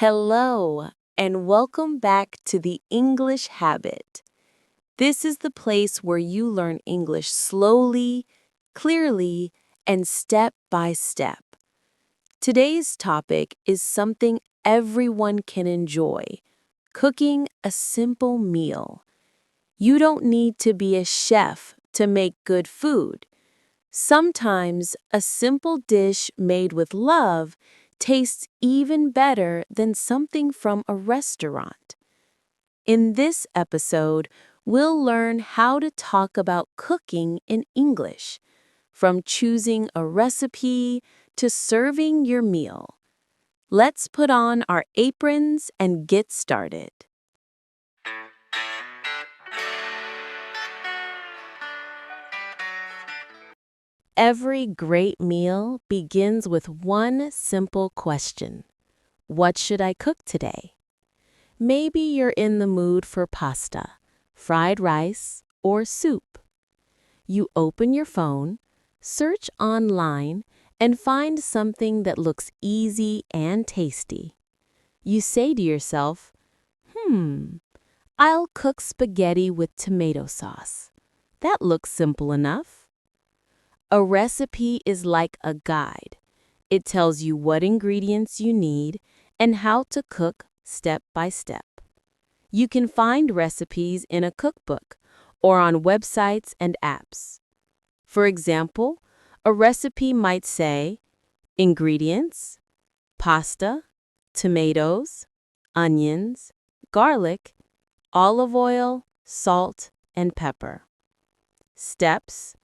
Hello, and welcome back to the English Habit. This is the place where you learn English slowly, clearly, and step by step. Today's topic is something everyone can enjoy: cooking a simple meal. You don't need to be a chef to make good food. Sometimes a simple dish made with love tastes even better than something from a restaurant. In this episode, we'll learn how to talk about cooking in English, from choosing a recipe to serving your meal. Let's put on our aprons and get started. Every great meal begins with one simple question: what should I cook today? Maybe you're in the mood for pasta, fried rice, or soup. You open your phone, search online, and find something that looks easy and tasty. You say to yourself, I'll cook spaghetti with tomato sauce. That looks simple enough. A recipe is like a guide. It tells you what ingredients you need and how to cook step by step. You can find recipes in a cookbook or on websites and apps. For example, a recipe might say, ingredients: pasta, tomatoes, onions, garlic, olive oil, salt, and pepper. Steps: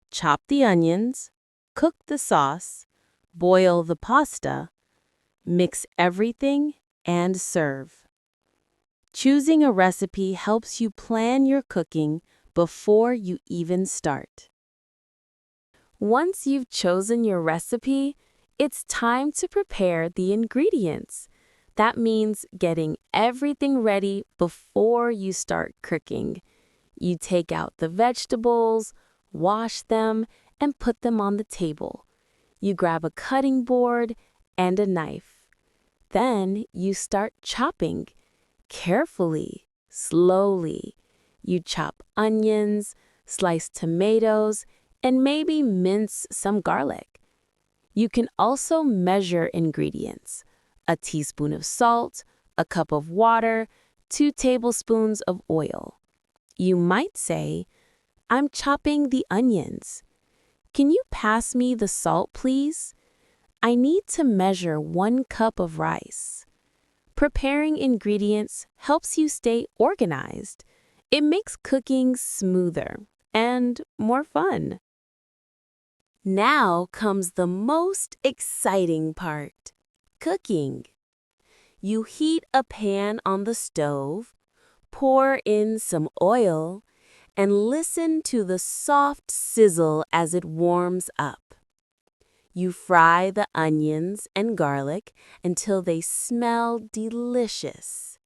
chop the onions, cook the sauce, boil the pasta, mix everything, and serve. Choosing a recipe helps you plan your cooking before you even start. Once you've chosen your recipe, it's time to prepare the ingredients. That means getting everything ready before you start cooking. You take out the vegetables, wash them, and put them on the table. You grab a cutting board and a knife. Then you start chopping. Carefully, slowly. You chop onions, slice tomatoes, and maybe mince some garlic. You can also measure ingredients: a teaspoon of salt, a cup of water, 2 tablespoons of oil. You might say, I'm chopping the onions. Can you pass me the salt, please? I need to measure 1 cup of rice. Preparing ingredients helps you stay organized. It makes cooking smoother and more fun. Now comes the most exciting part: cooking. You heat a pan on the stove, pour in some oil, and listen to the soft sizzle as it warms up. You fry the onions and garlic until they smell delicious.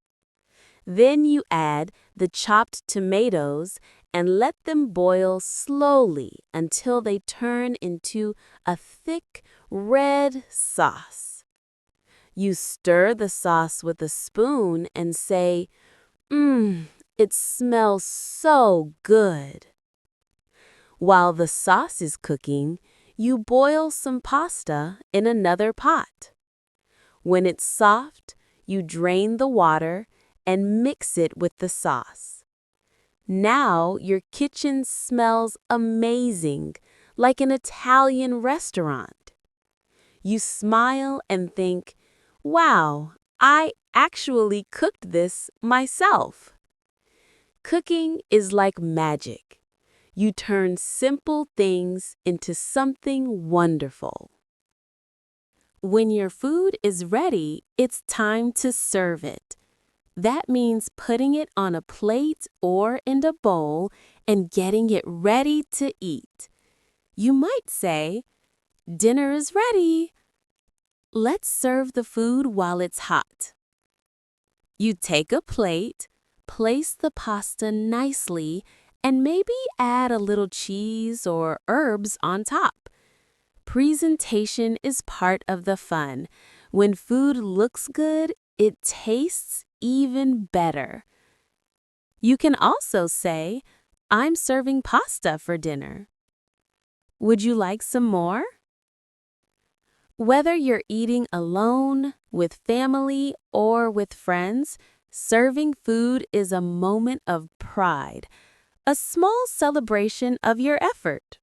Then you add the chopped tomatoes and let them boil slowly until they turn into a thick red sauce. You stir the sauce with a spoon and say, it smells so good. While the sauce is cooking, you boil some pasta in another pot. When it's soft, you drain the water and mix it with the sauce. Now your kitchen smells amazing, like an Italian restaurant. You smile and think, wow, I actually cooked this myself. Cooking is like magic. You turn simple things into something wonderful. When your food is ready, it's time to serve it. That means putting it on a plate or in a bowl and getting it ready to eat. You might say, dinner is ready. Let's serve the food while it's hot. You take a plate, place the pasta nicely, and maybe add a little cheese or herbs on top. Presentation is part of the fun. When food looks good, it tastes even better. You can also say, I'm serving pasta for dinner. Would you like some more? Whether you're eating alone, with family, or with friends, serving food is a moment of pride, a small celebration of your effort.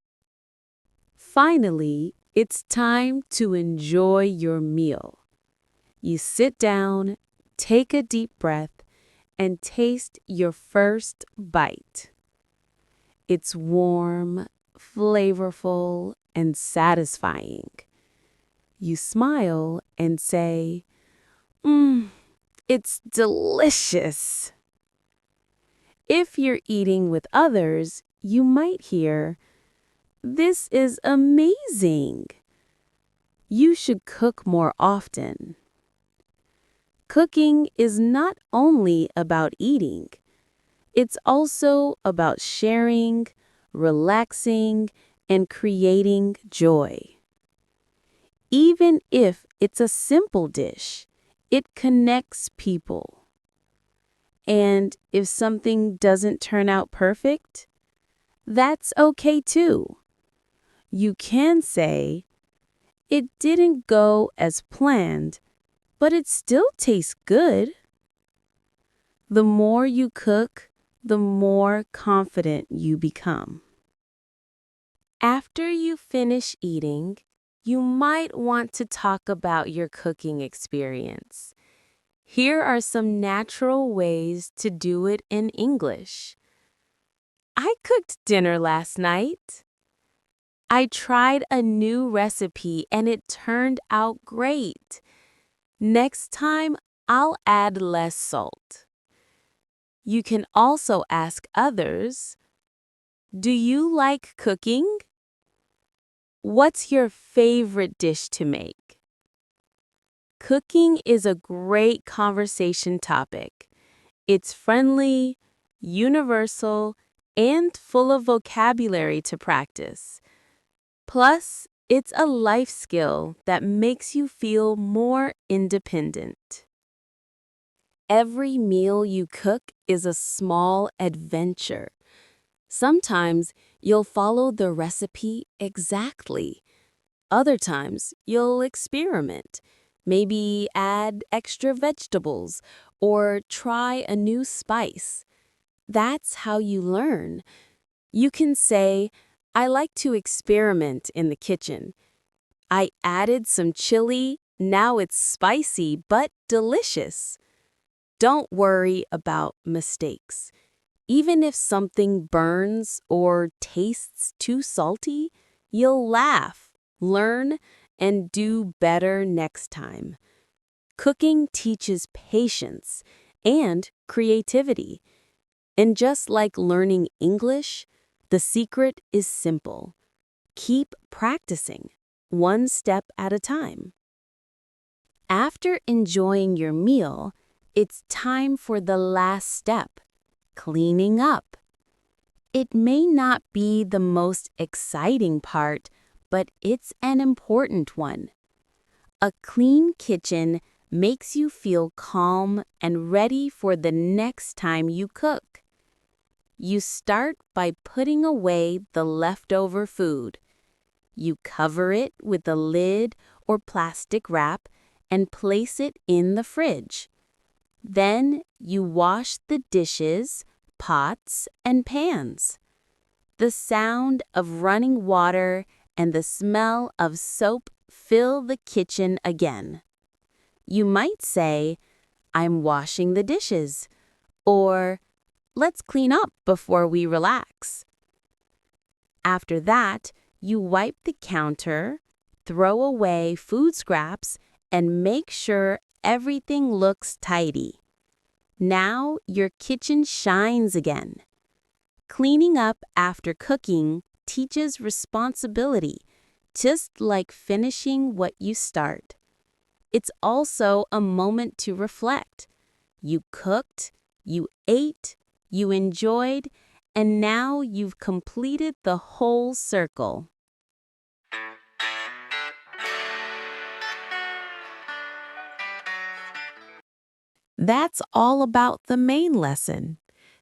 Finally, it's time to enjoy your meal. You sit down, take a deep breath, and taste your first bite. It's warm, flavorful, and satisfying. You smile and say, it's delicious. If you're eating with others, you might hear, this is amazing. You should cook more often. Cooking is not only about eating. It's also about sharing, relaxing, and creating joy. Even if it's a simple dish, it connects people. And if something doesn't turn out perfect, that's okay too. You can say, it didn't go as planned, but it still tastes good. The more you cook, the more confident you become. After you finish eating, you might want to talk about your cooking experience. Here are some natural ways to do it in English. I cooked dinner last night. I tried a new recipe and it turned out great. Next time, I'll add less salt. You can also ask others, do you like cooking? What's your favorite dish to make? Cooking is a great conversation topic. It's friendly, universal, and full of vocabulary to practice. Plus, it's a life skill that makes you feel more independent. Every meal you cook is a small adventure. Sometimes you'll follow the recipe exactly. Other times you'll experiment, maybe add extra vegetables or try a new spice. That's how you learn. You can say, I like to experiment in the kitchen. I added some chili, now it's spicy but delicious. Don't worry about mistakes. Even if something burns or tastes too salty, you'll laugh, learn, and do better next time. Cooking teaches patience and creativity. And just like learning English, the secret is simple. Keep practicing, one step at a time. After enjoying your meal, it's time for the last step, cleaning up. It may not be the most exciting part, but it's an important one. A clean kitchen makes you feel calm and ready for the next time you cook. You start by putting away the leftover food. You cover it with a lid or plastic wrap and place it in the fridge. Then you wash the dishes, pots, and pans. The sound of running water and the smell of soap fill the kitchen again. You might say, I'm washing the dishes, or let's clean up before we relax. After that, you wipe the counter, throw away food scraps, and make sure everything looks tidy. Now your kitchen shines again. Cleaning up after cooking teaches responsibility, just like finishing what you start. It's also a moment to reflect. You cooked, you ate, you enjoyed, and now you've completed the whole circle. That's all about the main lesson.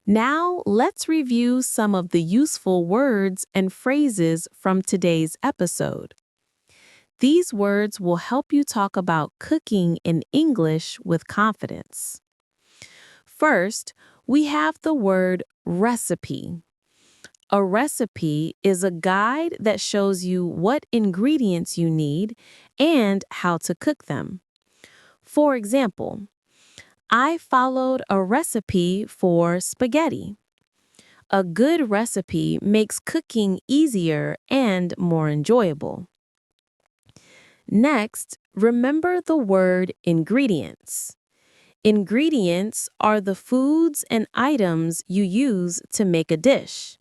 Now, let's review some of the useful words and phrases from today's episode. These words will help you talk about cooking in English with confidence. First, we have the word recipe. A recipe is a guide that shows you what ingredients you need and how to cook them. For example, I followed a recipe for spaghetti. A good recipe makes cooking easier and more enjoyable. Next, remember the word ingredients. Ingredients are the foods and items you use to make a dish.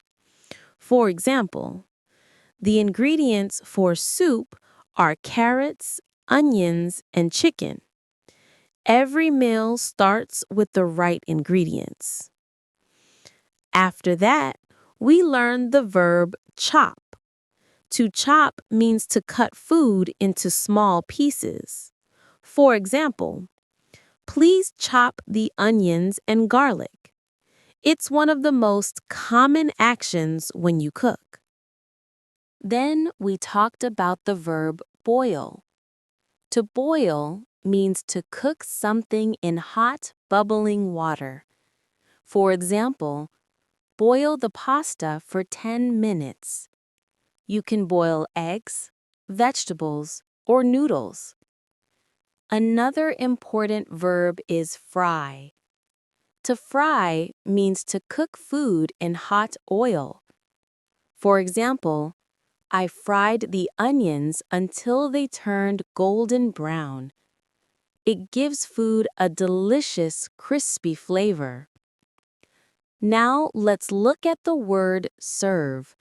For example, the ingredients for soup are carrots, onions, and chicken. Every meal starts with the right ingredients. After that, we learn the verb chop. To chop means to cut food into small pieces. For example, please chop the onions and garlic. It's one of the most common actions when you cook. Then we talked about the verb boil. To boil means to cook something in hot, bubbling water. For example, boil the pasta for 10 minutes. You can boil eggs, vegetables, or noodles. Another important verb is fry. To fry means to cook food in hot oil. For example, I fried the onions until they turned golden brown. It gives food a delicious, crispy flavor. Now let's look at the word serve.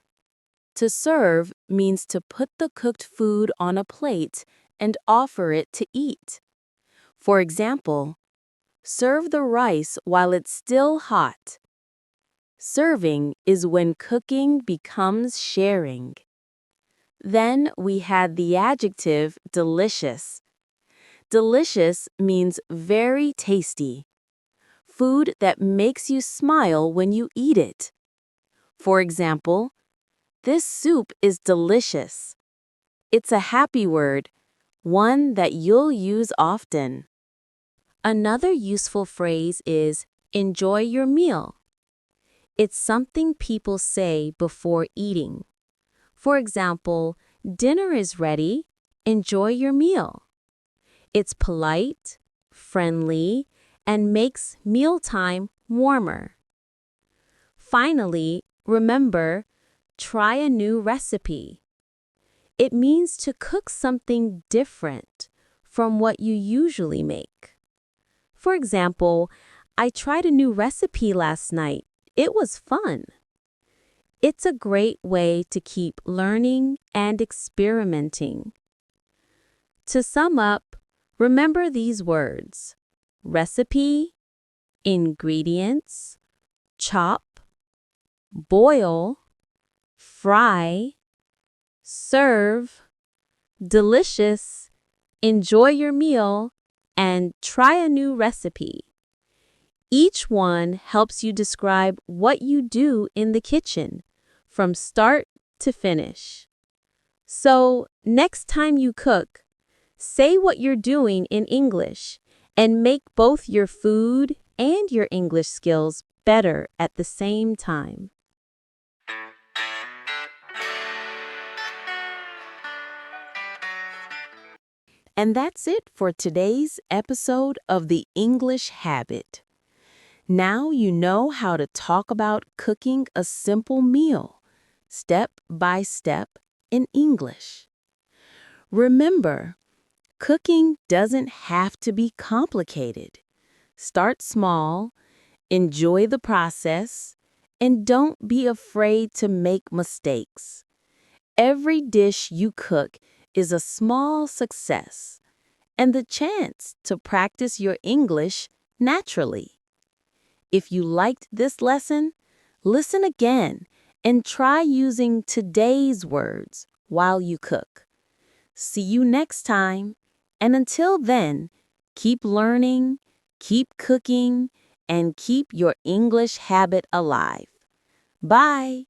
To serve means to put the cooked food on a plate and offer it to eat. For example, serve the rice while it's still hot. Serving is when cooking becomes sharing. Then we had the adjective delicious. Delicious means very tasty. Food that makes you smile when you eat it. For example, this soup is delicious. It's a happy word, one that you'll use often. Another useful phrase is enjoy your meal. It's something people say before eating. For example, dinner is ready, enjoy your meal. It's polite, friendly, and makes mealtime warmer. Finally, remember, try a new recipe. It means to cook something different from what you usually make. For example, I tried a new recipe last night. It was fun. It's a great way to keep learning and experimenting. To sum up, remember these words: recipe, ingredients, chop, boil, fry, serve, delicious, enjoy your meal, and try a new recipe. Each one helps you describe what you do in the kitchen, from start to finish. So, next time you cook, say what you're doing in English and make both your food and your English skills better at the same time. And that's it for today's episode of The English Habit. Now you know how to talk about cooking a simple meal, step by step, in English. Remember, cooking doesn't have to be complicated. Start small, enjoy the process, and don't be afraid to make mistakes. Every dish you cook is a small success and the chance to practice your English naturally. If you liked this lesson, listen again and try using today's words while you cook. See you next time, and until then, keep learning, keep cooking, and keep your English habit alive. Bye!